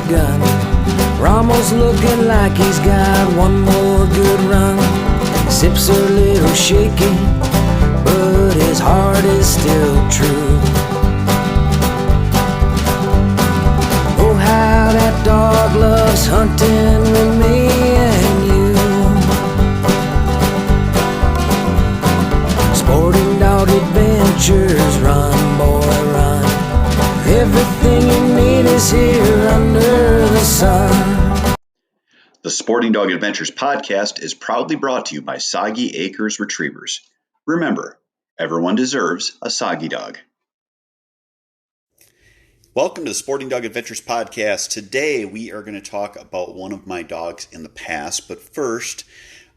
gun. Rommel's looking like he's got one more good run. His hips are a little shaky, but his heart is still true. Oh, how that dog loves hunting with me and you. Sporting Dog Adventures, run, boy, run. Everything you need is here under the sun. The Sporting Dog Adventures podcast is proudly brought to you by Soggy Acres Retrievers. Remember, everyone deserves a Soggy dog. Welcome to the Sporting Dog Adventures podcast. Today we are going to talk about one of my dogs in the past, but first,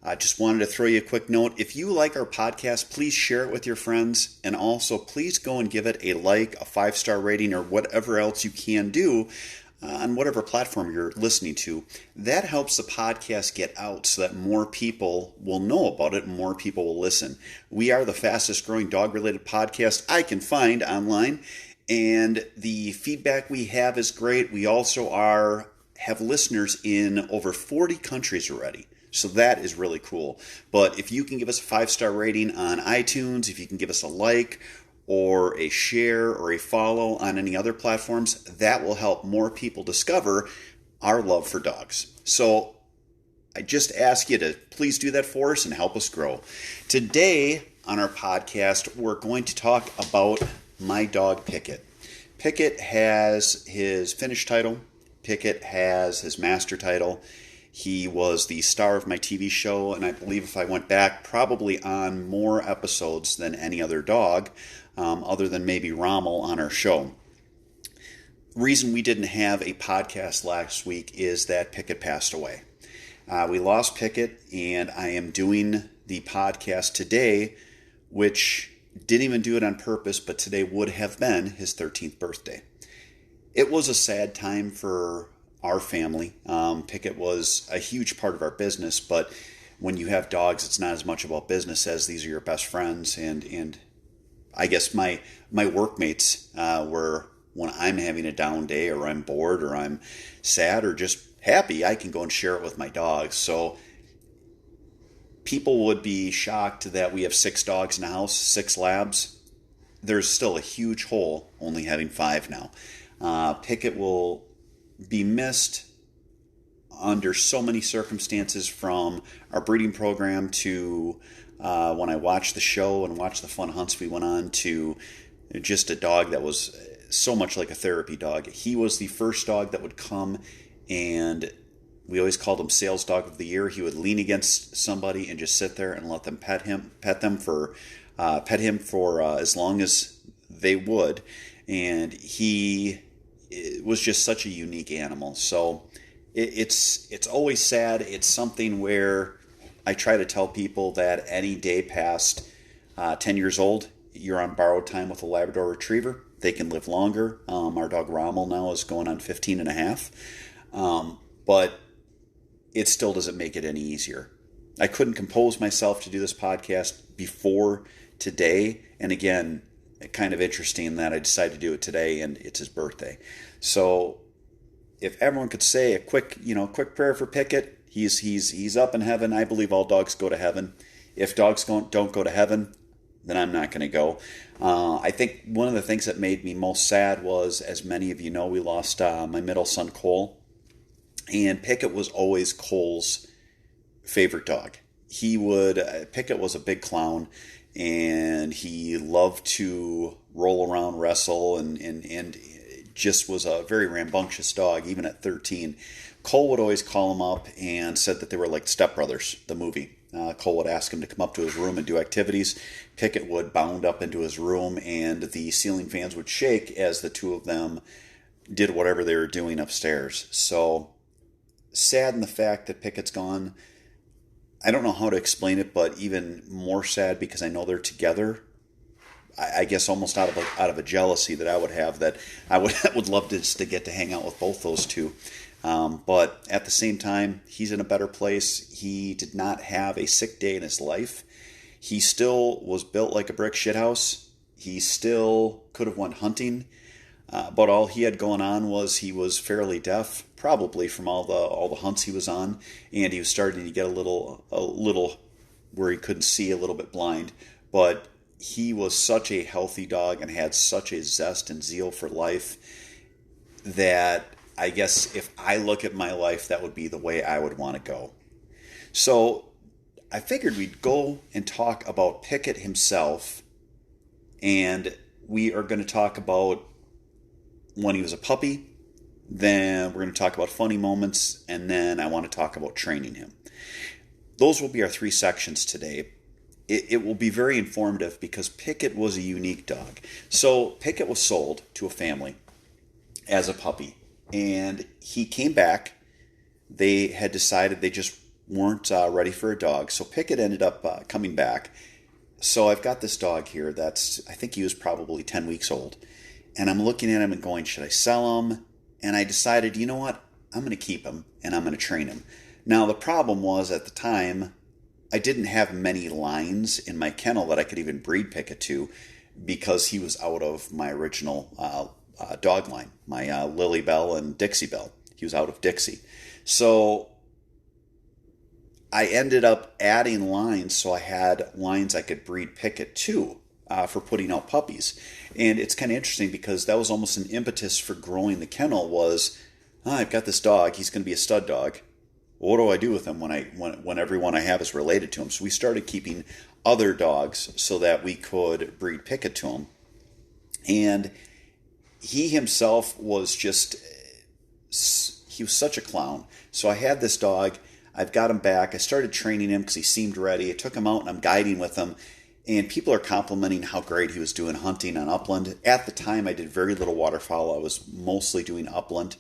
I just wanted to throw you a quick note. If you like our podcast, please share it with your friends, and also please go and give it a like, a 5-star rating, or whatever else you can do on whatever platform you're listening to. That helps the podcast get out so that more people will know about it and more people will listen. We are the fastest growing dog-related podcast I can find online, and the feedback we have is great. We also have listeners in over 40 countries already. So that is really cool. But if you can give us a 5-star rating on iTunes, if you can give us a like or a share or a follow on any other platforms, that will help more people discover our love for dogs. So I just ask you to please do that for us and help us grow. Today on our podcast, we're going to talk about my dog Pickett. Pickett has his finish title. Pickett has his master title. He was the star of my TV show, and I believe if I went back, probably on more episodes than any other dog, other than maybe Rommel on our show. The reason we didn't have a podcast last week is that Pickett passed away. We lost Pickett, and I am doing the podcast today, which didn't even do it on purpose, but today would have been his 13th birthday. It was a sad time for our family. Pickett was a huge part of our business, but when you have dogs, it's not as much about business as these are your best friends. And I guess my workmates were, when I'm having a down day or I'm bored or I'm sad or just happy, I can go and share it with my dogs. So people would be shocked that we have 6 dogs in the house, 6 labs. There's still a huge hole only having 5 now. Pickett will be missed under so many circumstances, from our breeding program to when I watched the show and watched the fun hunts we went on, to just a dog that was so much like a therapy dog. He was the first dog that would come, and we always called him Sales Dog of the Year. He would lean against somebody and just sit there and let them pet him for as long as they would, and it was just such a unique animal. So it's always sad. It's something where I try to tell people that any day past 10 years old, you're on borrowed time with a Labrador Retriever. They can live longer. Our dog Rommel now is going on 15 and a half. But it still doesn't make it any easier. I couldn't compose myself to do this podcast before today. And again, kind of interesting that I decided to do it today, and it's his birthday. So if everyone could say a quick prayer for Pickett, he's up in heaven. I believe all dogs go to heaven. If dogs don't go to heaven, then I'm not going to go. I think one of the things that made me most sad was, as many of you know, we lost my middle son, Cole. And Pickett was always Cole's favorite dog. Pickett was a big clown, and he loved to roll around, wrestle, and just was a very rambunctious dog, even at 13. Cole would always call him up and said that they were like Step Brothers, the movie. Cole would ask him to come up to his room and do activities. Pickett would bound up into his room, and the ceiling fans would shake as the two of them did whatever they were doing upstairs. So sad in the fact that Pickett's gone. I don't know how to explain it, but even more sad because I know they're together. I guess almost out of a jealousy that I would have, that I would love to get to hang out with both those two. But at the same time, he's in a better place. He did not have a sick day in his life. He still was built like a brick shithouse. He still could have went hunting. But all he had going on was he was fairly deaf, probably from all the hunts he was on, and he was starting to get a little where he couldn't see, a little bit blind. But he was such a healthy dog and had such a zest and zeal for life that I guess if I look at my life, that would be the way I would want to go. So I figured we'd go and talk about Pickett himself, and we are going to talk about when he was a puppy, then we're going to talk about funny moments, and then I want to talk about training him. Those will be our 3 sections today. It will be very informative because Pickett was a unique dog. So Pickett was sold to a family as a puppy, and he came back. They had decided they just weren't ready for a dog, so Pickett ended up coming back. So I've got this dog here I think he was probably 10 weeks old, and I'm looking at him and going, should I sell him? And I decided, you know what, I'm going to keep him and I'm going to train him. Now the problem was, at the time, I didn't have many lines in my kennel that I could even breed Pickett to, because he was out of my original dog line, my Lily Bell and Dixie Bell. He was out of Dixie. So I ended up adding lines, so I had lines I could breed Pickett to for putting out puppies. And it's kind of interesting because that was almost an impetus for growing the kennel was, I've got this dog, he's going to be a stud dog. What do I do with him when everyone I have is related to him? So we started keeping other dogs so that we could breed Pickett to him. And he himself was he was such a clown. So I had this dog, I've got him back, I started training him because he seemed ready. I took him out and I'm guiding with him. And people are complimenting how great he was doing hunting on upland. At the time, I did very little waterfowl. I was mostly doing upland.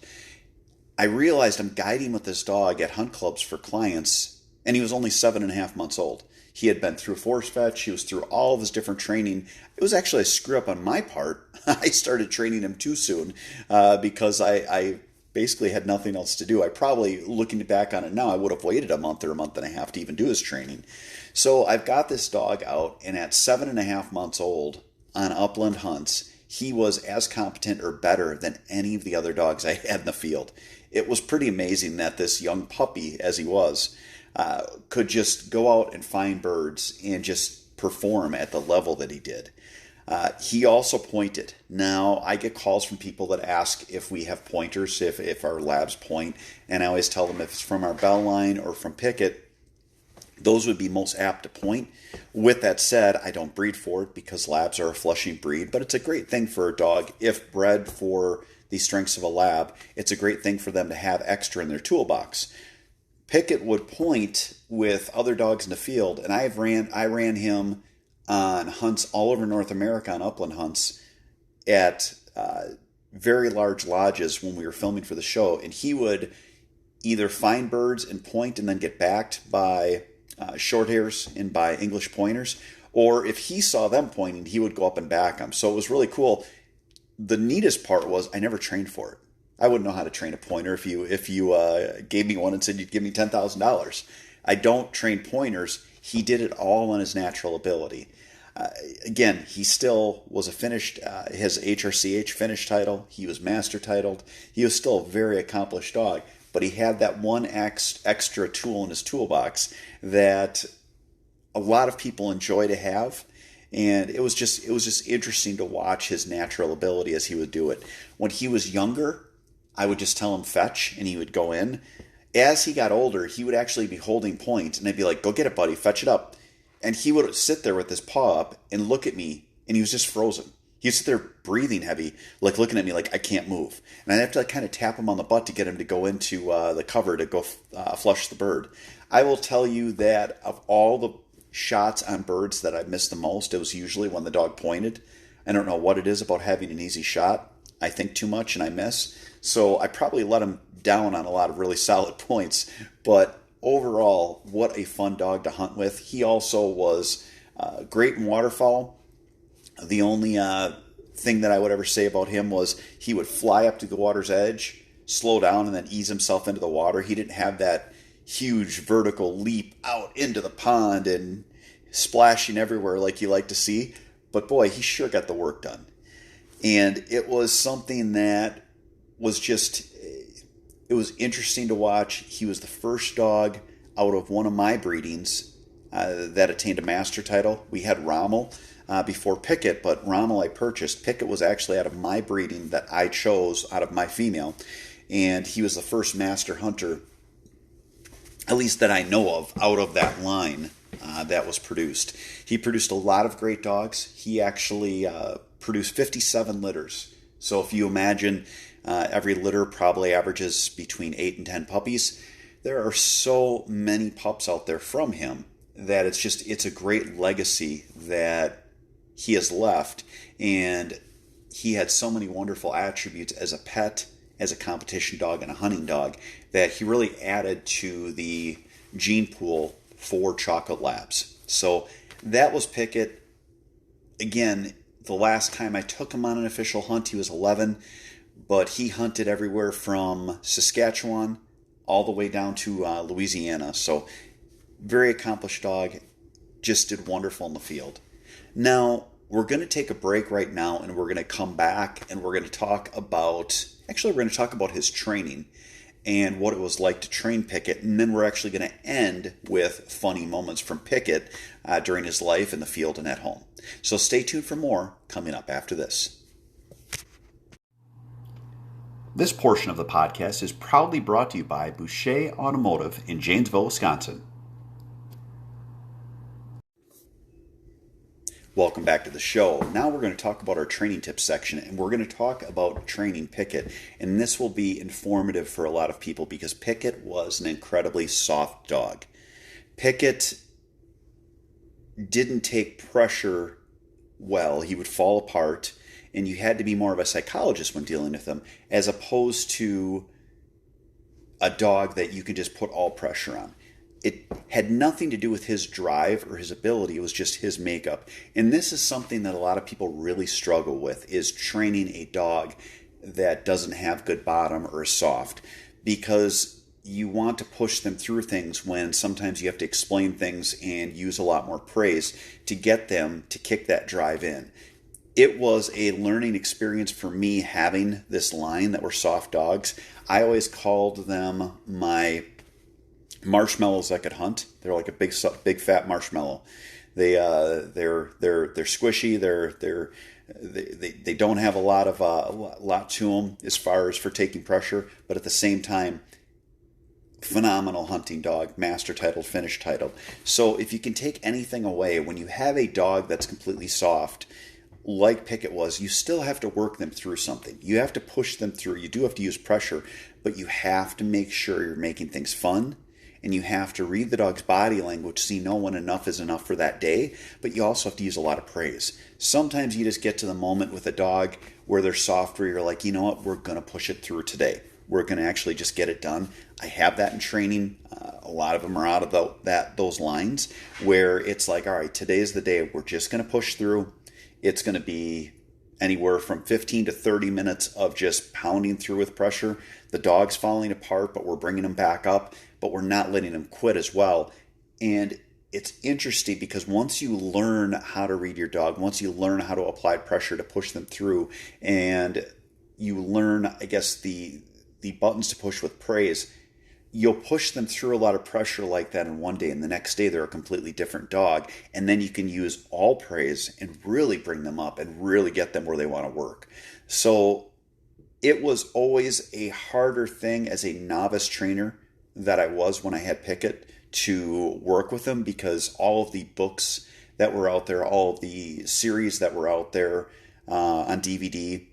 I realized I'm guiding with this dog at hunt clubs for clients, and he was only 7.5 months old. He had been through force fetch. He was through all of his different training. It was actually a screw up on my part. I started training him too soon because I basically had nothing else to do. I probably, looking back on it now, I would have waited a month or a month and a half to even do his training. So I've got this dog out, and at 7.5 months old on upland hunts, he was as competent or better than any of the other dogs I had in the field. It was pretty amazing that this young puppy, as he was, could just go out and find birds and just perform at the level that he did. He also pointed. Now, I get calls from people that ask if we have pointers, if our labs point, and I always tell them if it's from our Bell line or from Pickett, those would be most apt to point. With that said, I don't breed for it because labs are a flushing breed, but it's a great thing for a dog. If bred for the strengths of a lab, it's a great thing for them to have extra in their toolbox. Pickett would point with other dogs in the field, and I ran him on hunts all over North America, on upland hunts, at very large lodges when we were filming for the show, and he would either find birds and point and then get backed by short hairs and by English pointers, or if he saw them pointing, he would go up and back them. So it was really cool. The neatest part was I never trained for it. I wouldn't know how to train a pointer if you gave me one and said you'd give me $10,000. I don't train pointers. He did it all on his natural ability. Again, he still was a finished, his HRCH finish title. He was master titled. He was still a very accomplished dog, but he had that one extra tool in his toolbox that a lot of people enjoy to have. And it was just interesting to watch his natural ability as he would do it. When he was younger, I would just tell him fetch, and he would go in. As he got older, he would actually be holding point, and I'd be like, go get it, buddy, fetch it up. And he would sit there with his paw up and look at me, and he was just frozen. He would sit there breathing heavy, like looking at me like I can't move. And I'd have to kind of tap him on the butt to get him to go into the cover to go flush the bird. I will tell you that of all the shots on birds that I missed the most, it was usually when the dog pointed. I don't know what it is about having an easy shot. I think too much and I miss. So I probably let him down on a lot of really solid points. But overall, what a fun dog to hunt with. He also was great in waterfowl. The only thing that I would ever say about him was he would fly up to the water's edge, slow down, and then ease himself into the water. He didn't have that huge vertical leap out into the pond and splashing everywhere like you like to see. But boy, he sure got the work done. And it was something that was just, it was interesting to watch. He was the first dog out of one of my breedings that attained a master title. We had Rommel before Pickett, but Rommel I purchased. Pickett was actually out of my breeding that I chose out of my female, and he was the first master hunter, at least that I know of, out of that line that was produced. He produced a lot of great dogs. He actually produced 57 litters. So if you imagine every litter probably averages between 8 and 10 puppies, there are so many pups out there from him that it's a great legacy that he has left. And he had so many wonderful attributes as a pet, as a competition dog, and a hunting dog that he really added to the gene pool for chocolate labs. So that was Pickett. Again, the last time I took him on an official hunt, he was 11, but he hunted everywhere from Saskatchewan all the way down to Louisiana. So very accomplished dog, just did wonderful in the field. Now, we're going to take a break right now, and we're going to come back and we're going to talk about his training and what it was like to train Pickett. And then we're actually going to end with funny moments from Pickett during his life in the field and at home. So stay tuned for more coming up after this. This portion of the podcast is proudly brought to you by Boucher Automotive in Janesville, Wisconsin. Welcome back to the show. Now we're going to talk about our training tips section, and we're going to talk about training Pickett. And this will be informative for a lot of people because Pickett was an incredibly soft dog. Pickett didn't take pressure well. He would fall apart, and you had to be more of a psychologist when dealing with him, as opposed to a dog that you can just put all pressure on. It had nothing to do with his drive or his ability. It was just his makeup. And this is something that a lot of people really struggle with, is training a dog that doesn't have good bottom or is soft, because you want to push them through things when sometimes you have to explain things and use a lot more praise to get them to kick that drive in. It was a learning experience for me having this line that were soft dogs. I always called them my marshmallows I could hunt. They're like a big fat marshmallow. They're squishy. They don't have a lot to them as far as for taking pressure, but at the same time, phenomenal hunting dog, master titled, finish titled. So if you can take anything away, when you have a dog that's completely soft, like Pickett was, you still have to work them through something. You have to push them through. You do have to use pressure, but you have to make sure you're making things fun. And you have to read the dog's body language so you know when enough is enough for that day, but you also have to use a lot of praise. Sometimes you just get to the moment with a dog where they're soft, where you're like, you know what, we're going to push it through today. We're going to actually just get it done. I have that in training. A lot of them are out of those lines where it's like, all right, today's the day. We're just going to push through. It's going to be anywhere from 15 to 30 minutes of just pounding through with pressure. The dog's falling apart, but we're bringing them back up, but we're not letting them quit as well. And it's interesting because once you learn how to read your dog, once you learn how to apply pressure to push them through, and you learn, I guess, the buttons to push with praise, you'll push them through a lot of pressure like that in one day, and the next day they're a completely different dog. And then you can use all praise and really bring them up and really get them where they want to work. So it was always a harder thing as a novice trainer that I was when I had Pickett to work with them, because all of the books that were out there, all of the series that were out there on DVD,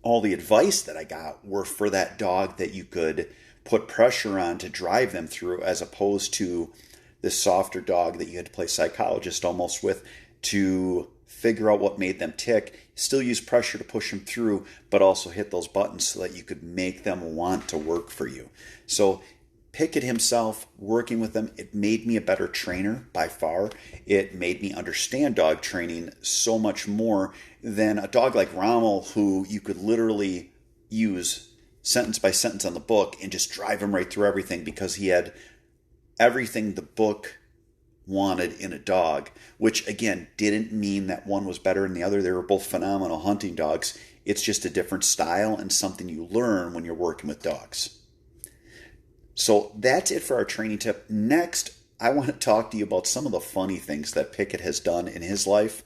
all the advice that I got were for that dog that you could put pressure on to drive them through, as opposed to this softer dog that you had to play psychologist almost with to figure out what made them tick. Still use pressure to push them through, but also hit those buttons so that you could make them want to work for you. So Pickett himself, working with them, it made me a better trainer by far. It made me understand dog training so much more than a dog like Rommel, who you could literally use sentence by sentence on the book and just drive him right through everything, because he had everything the book wanted in a dog, which again didn't mean that one was better than the other. They were both phenomenal hunting dogs. It's just a different style and something you learn when you're working with dogs. So that's it for our training tip. Next, I want to talk to you about some of the funny things that Pickett has done in his life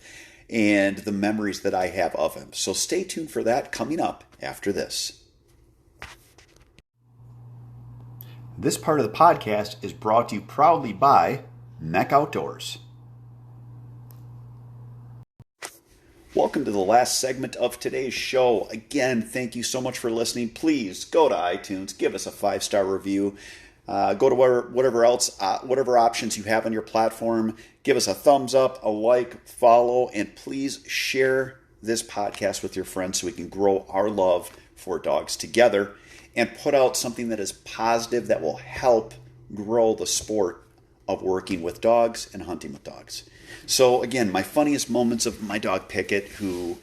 and the memories that I have of him. So stay tuned for that coming up after this. This part of the podcast is brought to you proudly by Mech Outdoors. Welcome to the last segment of today's show. Again, thank you so much for listening. Please go to iTunes, give us a 5-star review. Go to whatever options you have on your platform. Give us a thumbs up, a like, follow, and please share this podcast with your friends so we can grow our love for dogs together and put out something that is positive that will help grow the sport of working with dogs and hunting with dogs. So again, my funniest moments of my dog Pickett, who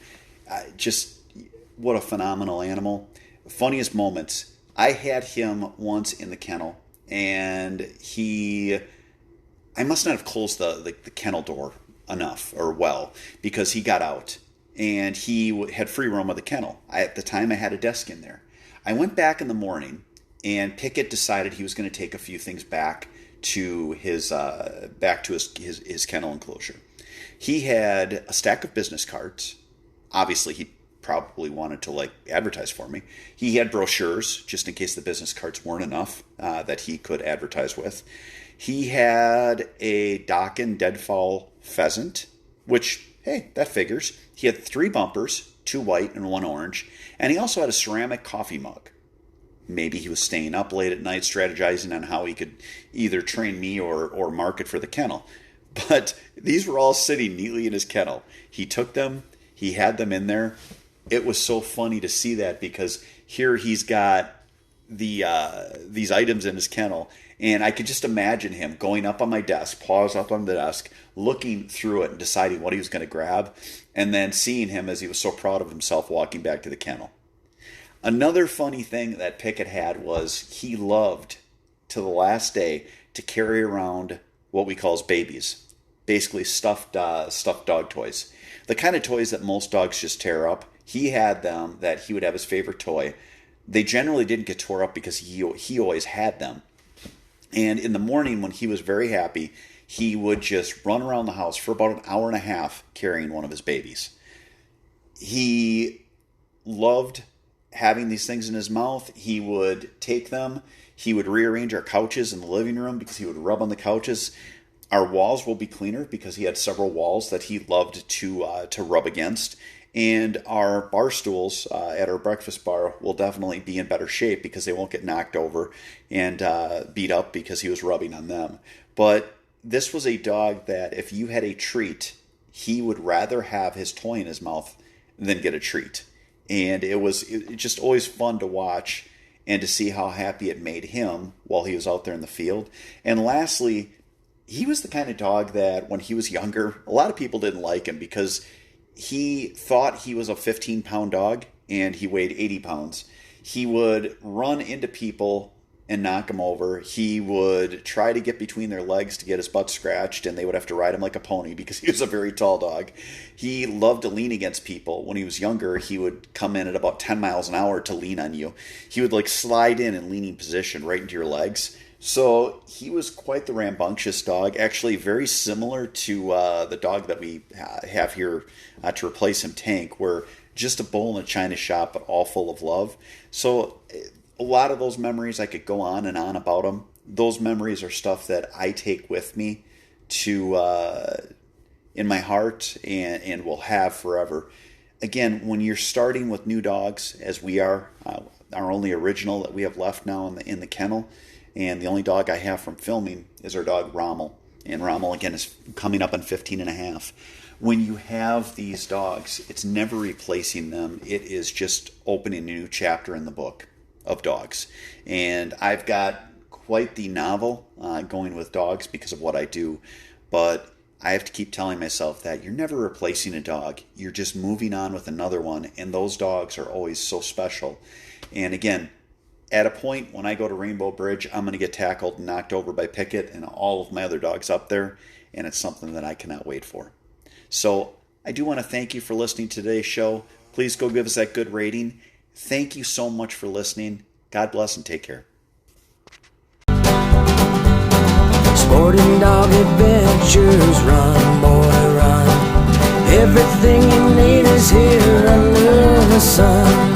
what a phenomenal animal. Funniest moments. I had him once in the kennel, and I must not have closed the kennel door enough or well, because he got out and he had free roam of the kennel. At the time, I had a desk in there. I went back in the morning, and Pickett decided he was going to take a few things back to his kennel enclosure. He had a stack of business cards. Obviously, he probably wanted to advertise for me. He had brochures just in case the business cards weren't enough that he could advertise with. He had a Docken deadfall pheasant, which, hey, that figures. He had 3 bumpers, 2 white and 1 orange, and he also had a ceramic coffee mug. Maybe he was staying up late at night strategizing on how he could either train me or market for the kennel. But these were all sitting neatly in his kennel. He took them. He had them in there. It was so funny to see that, because here he's got these items in his kennel, and I could just imagine him going up on my desk, paws up on the desk, looking through it and deciding what he was going to grab, and then seeing him as he was so proud of himself walking back to the kennel. Another funny thing that Pickett had was he loved, to the last day, to carry around what we call as babies. Basically stuffed dog toys. The kind of toys that most dogs just tear up. He had them that he would have his favorite toy. They generally didn't get tore up because he always had them. And in the morning, when he was very happy, he would just run around the house for about an hour and a half carrying one of his babies. He loved having these things in his mouth. He would take them. He would rearrange our couches in the living room because he would rub on the couches. Our walls will be cleaner because he had several walls that he loved to rub against. And our bar stools at our breakfast bar will definitely be in better shape because they won't get knocked over and beat up because he was rubbing on them. But this was a dog that if you had a treat, he would rather have his toy in his mouth than get a treat. And it was just always fun to watch and to see how happy it made him while he was out there in the field. And lastly, he was the kind of dog that when he was younger, a lot of people didn't like him because he thought he was a 15-pound dog and he weighed 80 pounds. He would run into people and knock them over. He would try to get between their legs to get his butt scratched, and they would have to ride him like a pony because he was a very tall dog. He loved to lean against people. When he was younger, he would come in at about 10 miles an hour to lean on you. He would slide in leaning position right into your legs. So he was quite the rambunctious dog, actually very similar to the dog that we have here to replace him, Tank, where just a bull in a china shop, but all full of love. So a lot of those memories, I could go on and on about them. Those memories are stuff that I take with me to in my heart and will have forever. Again, when you're starting with new dogs, as we are, our only original that we have left now in the kennel, and the only dog I have from filming is our dog Rommel. And Rommel, again, is coming up on 15 and a half. When you have these dogs, it's never replacing them. It is just opening a new chapter in the book of dogs. And I've got quite the novel going with dogs because of what I do. But I have to keep telling myself that you're never replacing a dog. You're just moving on with another one. And those dogs are always so special. And again, at a point when I go to Rainbow Bridge, I'm going to get tackled and knocked over by Pickett and all of my other dogs up there, and it's something that I cannot wait for. So I do want to thank you for listening to today's show. please go give us that good rating. Thank you so much for listening. God bless and take care. Sporting dog adventures, run, boy, run. Everything you need is here under the sun.